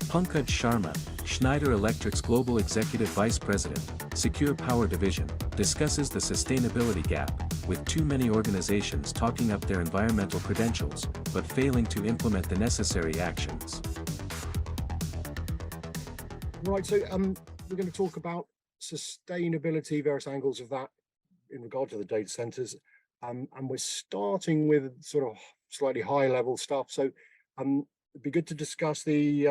Pankaj Sharma, Schneider Electric's Global Executive Vice President, Secure Power Division, discusses the sustainability gap, with too many organizations talking up their environmental credentials, but failing to implement the necessary actions. Right, so we're going to talk about sustainability, various angles of that in regard to the data centers, and we're starting with sort of slightly high level stuff. So it'd be good to discuss the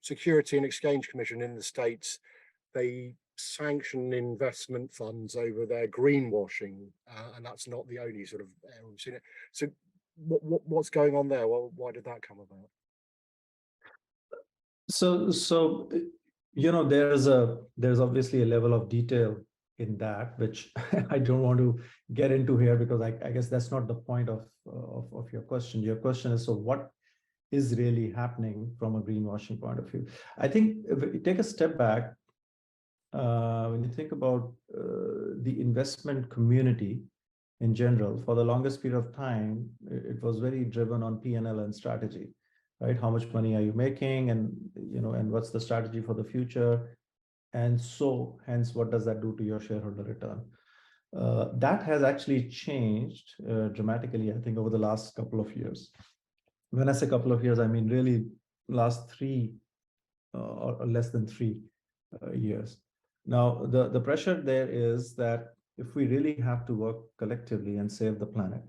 Security and Exchange Commission in the States. They sanction investment funds over their greenwashing, and that's not the only sort of area we've seen it. So what's going on there? Well, why did that come about? So you know, there's obviously a level of detail in that which I don't want to get into here, because I guess that's not the point of your question. Your question is, so what is really happening from a greenwashing point of view? I think if you take a step back, when you think about the investment community in general, for the longest period of time, it was very driven on P&L and strategy, right? How much money are you making, and and what's the strategy for the future? And so hence, what does that do to your shareholder return? That has actually changed dramatically, I think, over the last couple of years. When I say couple of years, I mean really last 3 or less than 3 years. Now, the pressure there is that if we really have to work collectively and save the planet,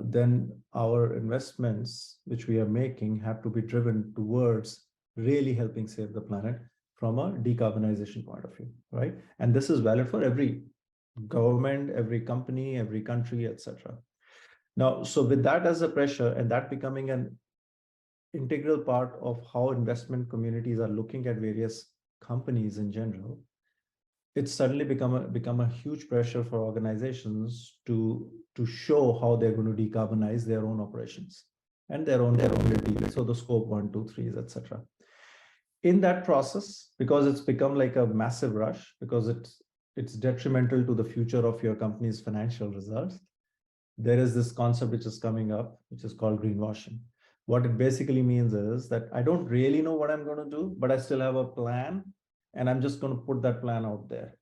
then our investments, which we are making, have to be driven towards really helping save the planet from a decarbonization point of view, right? And this is valid for every government, every company, every country, etc. Now, so with that as a pressure, and that becoming an integral part of how investment communities are looking at various companies in general, it's suddenly become a huge pressure for organizations to show how they're going to decarbonize their own operations and their own ability. So the scope 1, 2, 3s, etc. In that process, because it's become like a massive rush, because it's detrimental to the future of your company's financial results, there is this concept which is coming up, which is called greenwashing. What it basically means is that I don't really know what I'm going to do, but I still have a plan, and I'm just going to put that plan out there.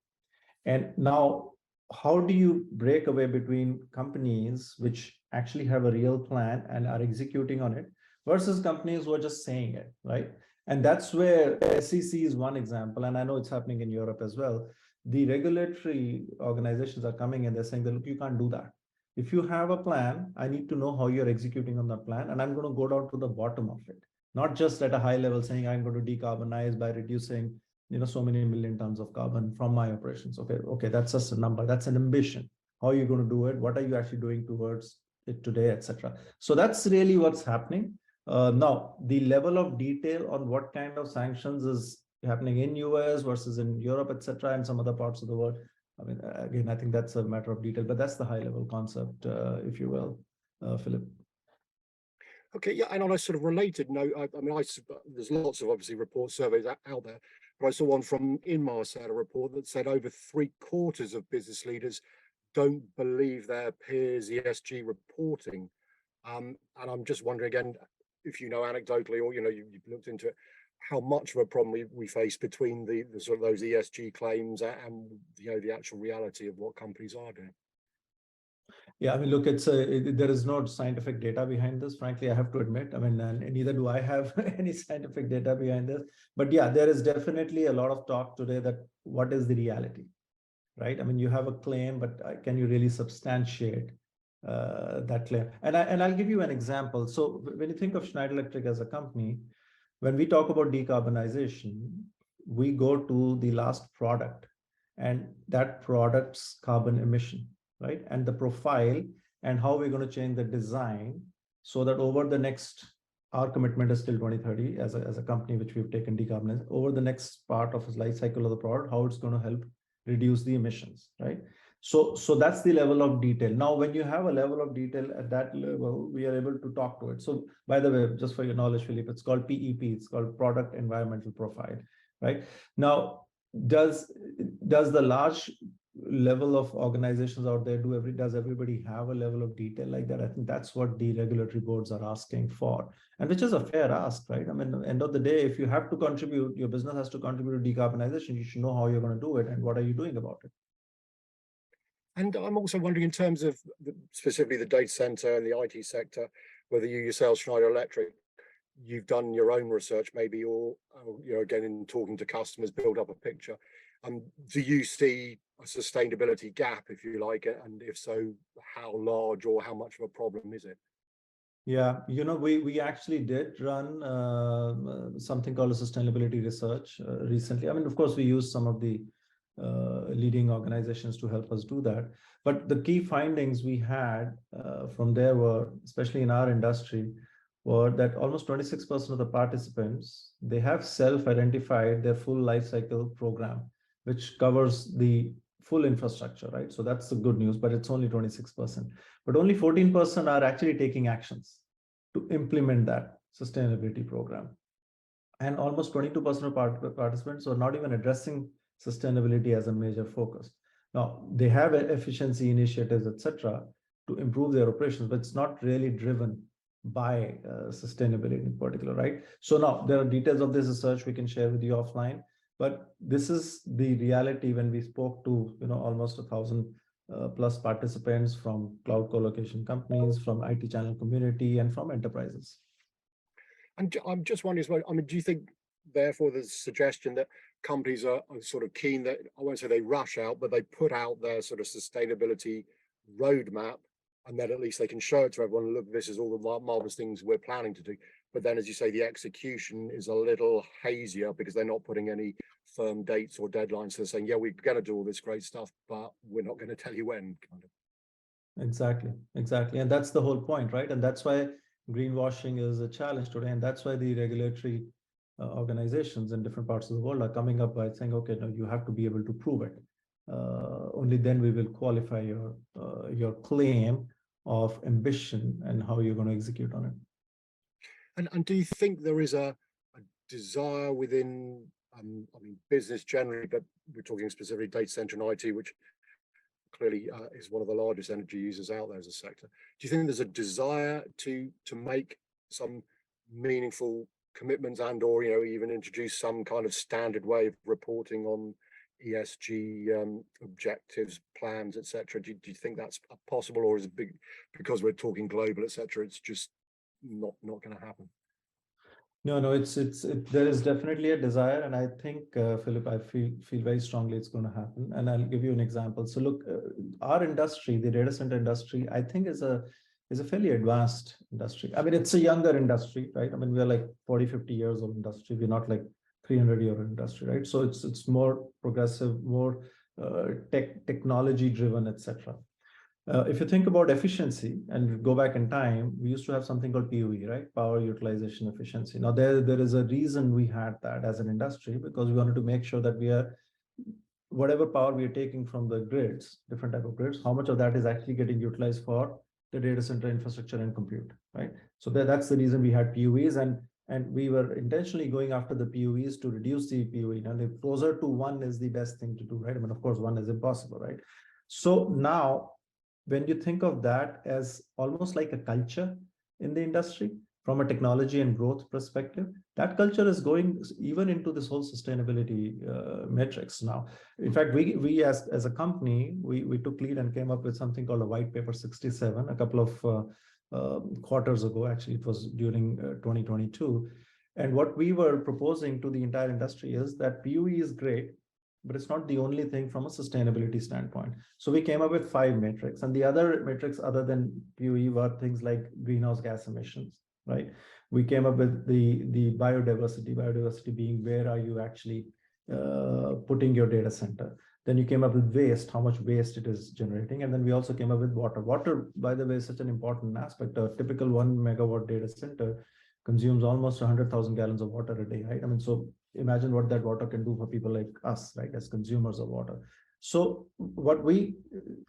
And now, how do you break away between companies which actually have a real plan and are executing on it versus companies who are just saying it, right? And that's where SEC is one example, and I know it's happening in Europe as well. The regulatory organizations are coming and they're saying that, look, you can't do that. If you have a plan, I need to know how you're executing on that plan, and I'm going to go down to the bottom of it, not just at a high level saying I'm going to decarbonize by reducing so many million tons of carbon from my operations. Okay, that's just a number. That's an ambition. How are you going to do it? What are you actually doing towards it today, etc. So that's really what's happening. Now, the level of detail on what kind of sanctions is happening in US versus in Europe, etc., and some other parts of the world, I mean, again, I think that's a matter of detail, but that's the high level concept, if you will, Philip. Okay, yeah, and on a sort of related note, I mean, there's lots of obviously report surveys out there, but I saw one from Inmarsat, had a report that said over 3/4 of business leaders don't believe their peers' ESG reporting. And I'm just wondering again, if you know anecdotally, or you've looked into it, how much of a problem we face between the sort of those ESG claims and the actual reality of what companies are doing. Yeah, I mean, look, there is no scientific data behind this, frankly, I have to admit. I mean, and neither do I have any scientific data behind this. But yeah, there is definitely a lot of talk today that what is the reality, right? I mean, you have a claim, but can you really substantiate that claim? And I'll give you an example. So when you think of Schneider Electric as a company, when we talk about decarbonization, we go to the last product and that product's carbon emission, right? And the profile and how we're going to change the design so that over the next, our commitment is till 2030 as a company, which we've taken decarbonize, over the next part of the life cycle of the product, how it's going to help reduce the emissions, right? So that's the level of detail. Now, when you have a level of detail at that level, we are able to talk to it. So by the way, just for your knowledge, Philippe, it's called PEP, it's called Product Environmental Profile, right? Now, does the large level of organizations out there, does everybody have a level of detail like that? I think that's what the regulatory boards are asking for, and which is a fair ask, right? I mean, at the end of the day, if you have to contribute, your business has to contribute to decarbonization, you should know how you're going to do it and what are you doing about it. And I'm also wondering, in terms of specifically the data center and the IT sector, whether you yourself, Schneider Electric, you've done your own research maybe, or again, in talking to customers, build up a picture. Do you see a sustainability gap, if you like, and if so, how large or how much of a problem is it? Yeah, we actually did run something called a sustainability research recently. I mean, of course, we used some of the leading organizations to help us do that. But the key findings we had from there were, especially in our industry, were that almost 26% of the participants, they have self-identified their full life cycle program, which covers the full infrastructure, right? So that's the good news, but it's only 26%. But only 14% are actually taking actions to implement that sustainability program. And almost 22% of participants are not even addressing sustainability as a major focus. Now, they have efficiency initiatives, etc., to improve their operations, but it's not really driven by sustainability in particular, right? So now there are details of this research we can share with you offline, but this is the reality when we spoke to almost 1,000 plus participants from cloud co-location companies, from IT channel community, and from enterprises. And I'm just wondering as well, I mean, do you think therefore there's a suggestion that companies are sort of keen that, I won't say they rush out, but they put out their sort of sustainability roadmap, and then at least they can show it to everyone, look, this is all the marvelous things we're planning to do. But then, as you say, the execution is a little hazier because they're not putting any firm dates or deadlines. So they're saying, yeah, we're going to do all this great stuff, but we're not going to tell you when, kind of. Exactly. And that's the whole point, right? And that's why greenwashing is a challenge today. And that's why the regulatory organizations in different parts of the world are coming up by saying, okay, no, you have to be able to prove it. Only then we will qualify your claim of ambition and how you're going to execute on it. And do you think there is a desire within, I mean, business generally, but we're talking specifically data center and IT, which clearly is one of the largest energy users out there as a sector. Do you think there's a desire to make some meaningful commitments and/or even introduce some kind of standard way of reporting on ESG objectives, plans, etc.? Do you think that's possible, or is it big because we're talking global, etc.? It's just not going to happen? No, there is definitely a desire, and I think Philip, I feel very strongly it's going to happen. And I'll give you an example. So look, our industry, the data center industry, I think is a fairly advanced industry. I mean, it's a younger industry, right? I mean, we're like 40, 50 years old industry. We're not like 300-year industry, right? So it's more progressive, more technology driven, etc. If you think about efficiency and go back in time, we used to have something called PUE, right? Power utilization efficiency. Now there is a reason we had that as an industry, because we wanted to make sure that whatever power we are taking from the grids, different type of grids, how much of that is actually getting utilized for the data center infrastructure and compute, right? So that's the reason we had PUEs, and we were intentionally going after the PUEs to reduce the PUE. Now, the closer to 1 is the best thing to do, right? I mean, of course, 1 is impossible, right? So now, when you think of that as almost like a culture in the industry, from a technology and growth perspective, that culture is going even into this whole sustainability metrics now. In fact, we as a company, we took lead and came up with something called a white paper 67 a couple of quarters ago. Actually, it was during 2022. And what we were proposing to the entire industry is that PUE is great, but it's not the only thing from a sustainability standpoint. So we came up with 5 metrics, and the other metrics other than PUE were things like greenhouse gas emissions, right? We came up with the biodiversity being where are you actually putting your data center. Then you came up with waste, how much waste it is generating. And then we also came up with water. Water, by the way, is such an important aspect. A typical 1 megawatt data center consumes almost 100,000 gallons of water a day, right? I mean, so imagine what that water can do for people like us, right, as consumers of water. So what we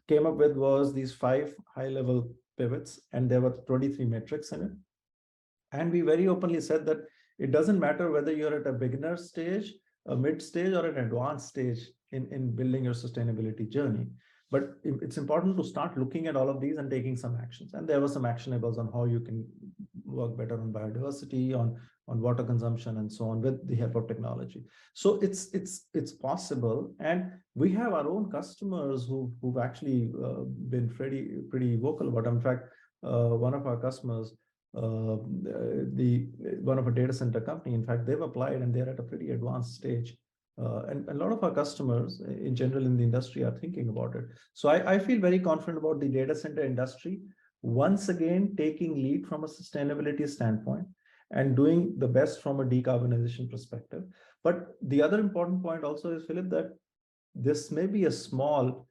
came up with was these 5 high-level pivots, and there were 23 metrics in it. And we very openly said that it doesn't matter whether you're at a beginner stage a mid stage or an advanced stage in building your sustainability journey. But it's important to start looking at all of these and taking some actions. And there were some actionables on how you can work better on biodiversity, on water consumption, and so on with the help of technology. So it's possible, and we have our own customers who've actually been pretty vocal about it. In fact, one of our customers, one of a data center company, in fact, they've applied and they're at a pretty advanced stage. And a lot of our customers in general in the industry are thinking about it. So I feel very confident about the data center industry, once again, taking lead from a sustainability standpoint and doing the best from a decarbonization perspective. But the other important point also is, Philip, that this may be a small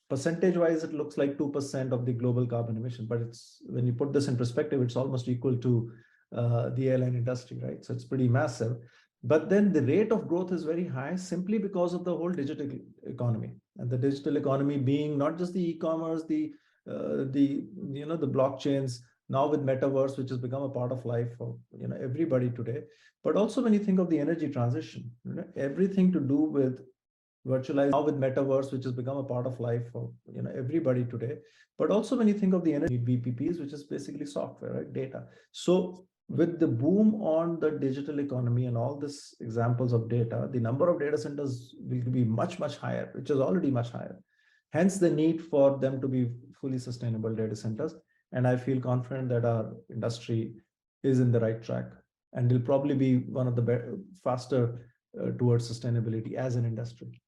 percentage wise, it looks like 2% of the global carbon emission, but it's, when you put this in perspective, it's almost equal to the airline industry, right? So it's pretty massive. But then the rate of growth is very high simply because of the whole digital economy, and the digital economy being not just the e-commerce, the blockchains, now with metaverse, which has become a part of life for everybody today. But also when you think of the energy transition, everything to do with virtualized, now with metaverse, which has become a part of life for everybody today. But also when you think of the energy VPPs, which is basically software, right? Data. So with the boom on the digital economy and all these examples of data, the number of data centers will be much higher, which is already much higher. Hence the need for them to be fully sustainable data centers. And I feel confident that our industry is in the right track and will probably be one of the faster towards sustainability as an industry.